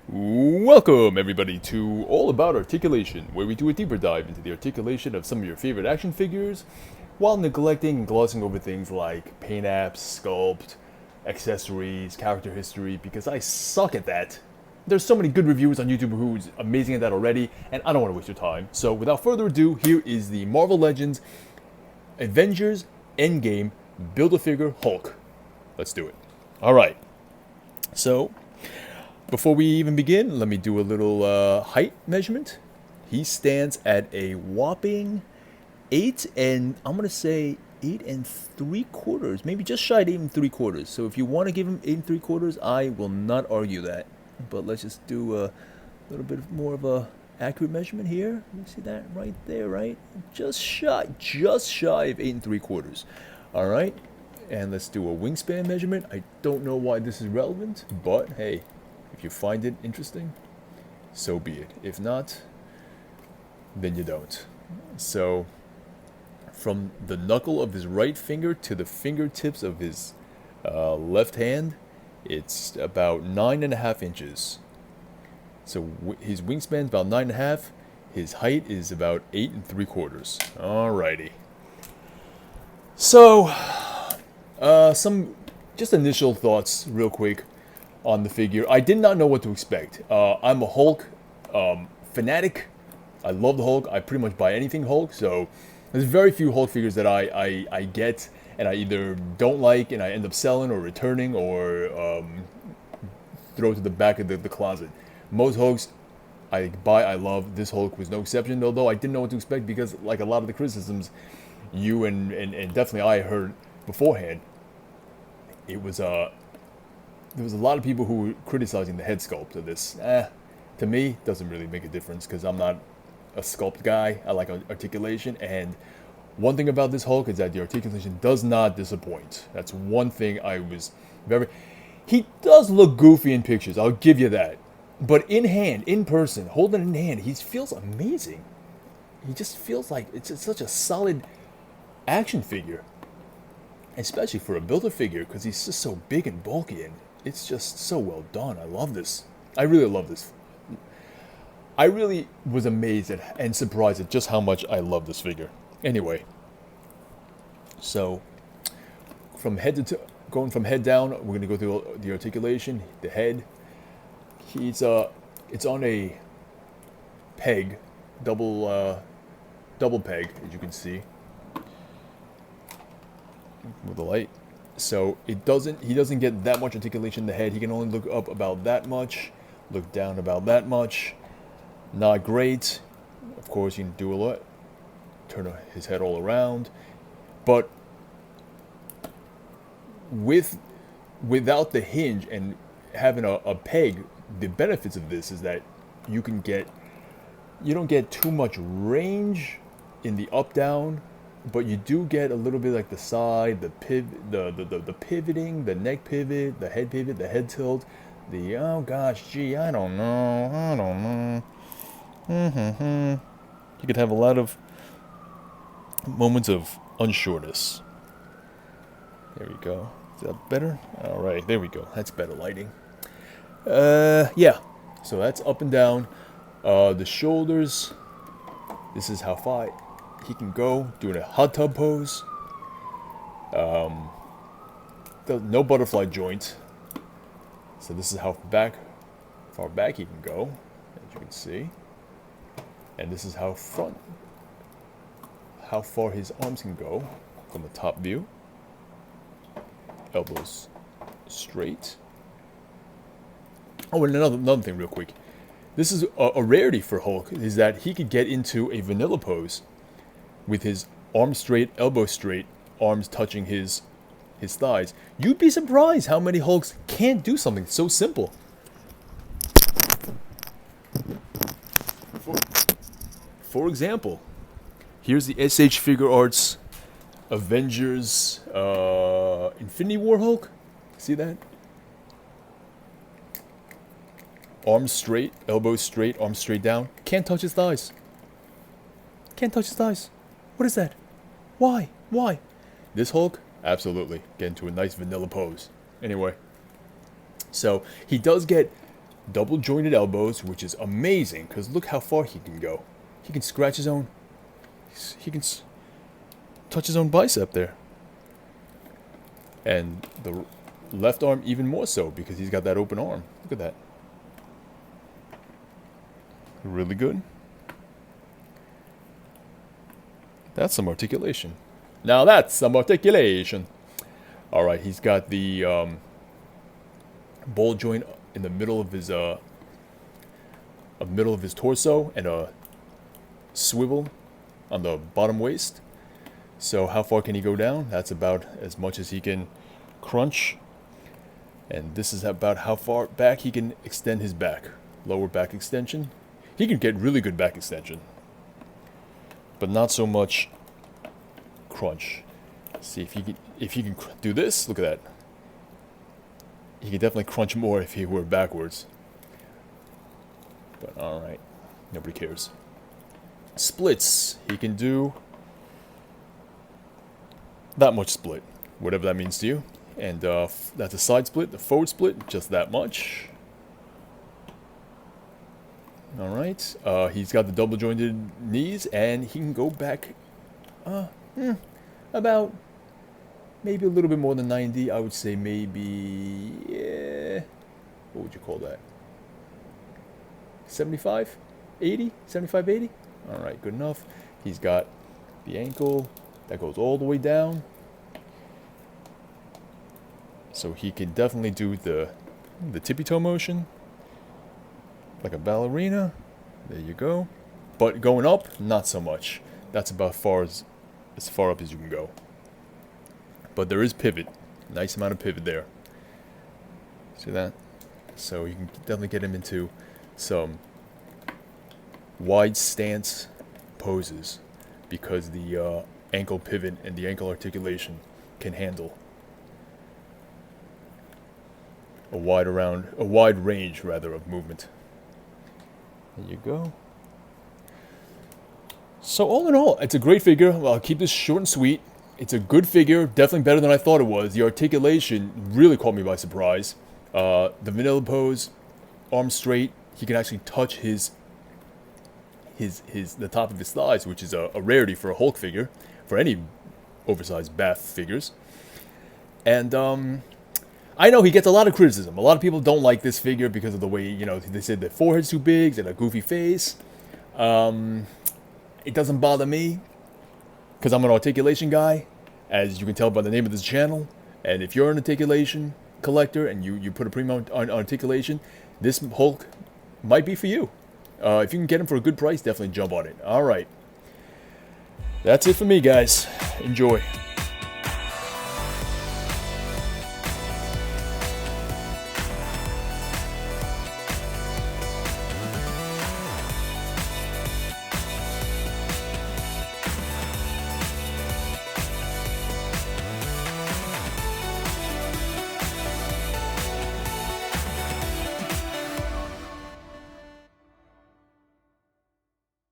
Welcome, everybody, to All About Articulation, where we do a deeper dive into the articulation of some of your favorite action figures, while neglecting and glossing over things like paint apps, sculpt, accessories, character history, because I suck at that. There's so many good reviewers on YouTube who's amazing at that already, and I don't want to waste your time. So, without further ado, here is the Marvel Legends Avengers Endgame Build-A-Figure Hulk. Let's do it. Alright, so before we even begin, let me do a little height measurement. He stands at a whopping 8 and, I'm going to say 8 3/4, maybe just shy of 8 3/4. So if you want to give him 8 3/4, I will not argue that. But let's just do a little bit more of a accurate measurement here. You see that right there, right? Just shy of 8 3/4. All right, and let's do a wingspan measurement. I don't know why this is relevant, but hey, if you find it interesting, so be it. If not, then you don't. So, from the knuckle of his right finger to the fingertips of his left hand, it's about 9.5 inches. So his wingspan is about 9.5. His height is about 8 3/4. Alrighty. So, some just initial thoughts, real quick, on the figure. I did not know what to expect. I'm a Hulk fanatic. I love the Hulk. I pretty much buy anything Hulk. So there's very few Hulk figures that I get and I either don't like and I end up selling or returning or throw to the back of the closet. Most Hulks I buy, I love. This Hulk was no exception, although I didn't know what to expect because, like a lot of the criticisms you and definitely I heard beforehand, it was there was a lot of people who were criticizing the head sculpt of this. To me, doesn't really make a difference because I'm not a sculpt guy. I like articulation, and one thing about this Hulk is that the articulation does not disappoint. That's one thing I was very... He does look goofy in pictures, I'll give you that. But in hand, in person, holding it in hand, he feels amazing. He just feels like it's just such a solid action figure. Especially for a Build-A-Figure, because he's just so big and bulky, and it's just so well done. I love this. I really love this. I really was amazed at and surprised at just how much I love this figure. Anyway, so going from head down, we're gonna go through the articulation, the head. It's on a peg, double peg, as you can see with the light. So he doesn't get that much articulation in the head. He can only look up about that much, look down about that much. Not great. Of course, you can do a lot. Turn his head all around. But without the hinge and having a peg, the benefits of this is that you don't get too much range in the up down, but you do get a little bit like the side, the pivoting, the neck pivot, the head tilt, the oh gosh, gee, I don't know. You could have a lot of moments of unsureness. There we go. Is that better? All right, there we go. That's better lighting. Yeah. So that's up and down. The shoulders. This is how far he can go, doing a hot tub pose. No butterfly joint. So this is how far back he can go, as you can see. And this is how far his arms can go from the top view. Elbows straight. Oh, and another thing real quick. This is a rarity for Hulk, is that he could get into a vanilla pose with his arms straight, elbows straight, arms touching his thighs. You'd be surprised how many Hulks can't do something so simple. For example, here's the SH Figure Arts Avengers Infinity War Hulk. See that? Arms straight, elbows straight, arms straight down. Can't touch his thighs. Can't touch his thighs. What is that? Why? Why? This Hulk? Absolutely. Get into a nice vanilla pose. Anyway. So, he does get double jointed elbows, which is amazing because look how far he can go. He can scratch his own. He can touch his own bicep there. And the left arm even more so because he's got that open arm. Look at that. Really good. That's some articulation. Now that's some articulation. All right, he's got the ball joint in the middle of his torso and a swivel on the bottom waist. So how far can he go down? That's about as much as he can crunch. And this is about how far back he can extend his back. Lower back extension. He can get really good back extension, but not so much crunch. See if he can do this. Look at that. He could definitely crunch more if he were backwards. But all right, nobody cares. Splits. He can do that much split, whatever that means to you. And that's a side split. The forward split, just that much. All right. He's got the double jointed knees, and he can go back about maybe a little bit more than 90. I would say maybe, yeah, what would you call that? 75, 80, 75, 80. All right, good enough. He's got the ankle that goes all the way down. So he can definitely do the tippy toe motion like a ballerina. There you go. But going up, not so much. That's about as far up as you can go. But there is pivot. Nice amount of pivot there. See that? So you can definitely get him into some wide stance poses because the ankle pivot and the ankle articulation can handle a wide range of movement. There you go. So all in all, it's a great figure. I'll keep this short and sweet. It's a good figure, definitely better than I thought it was. The articulation really caught me by surprise. The vanilla pose, arms straight. He can actually touch the top of his thighs, which is a rarity for a Hulk figure, for any oversized BAF figures. And I know he gets a lot of criticism. A lot of people don't like this figure because of the way, they said the forehead's too big and a goofy face. It doesn't bother me because I'm an articulation guy, as you can tell by the name of this channel. And if you're an articulation collector and you put a premium on articulation, this Hulk might be for you. If you can get him for a good price, definitely jump on it. All right. That's it for me, guys. Enjoy.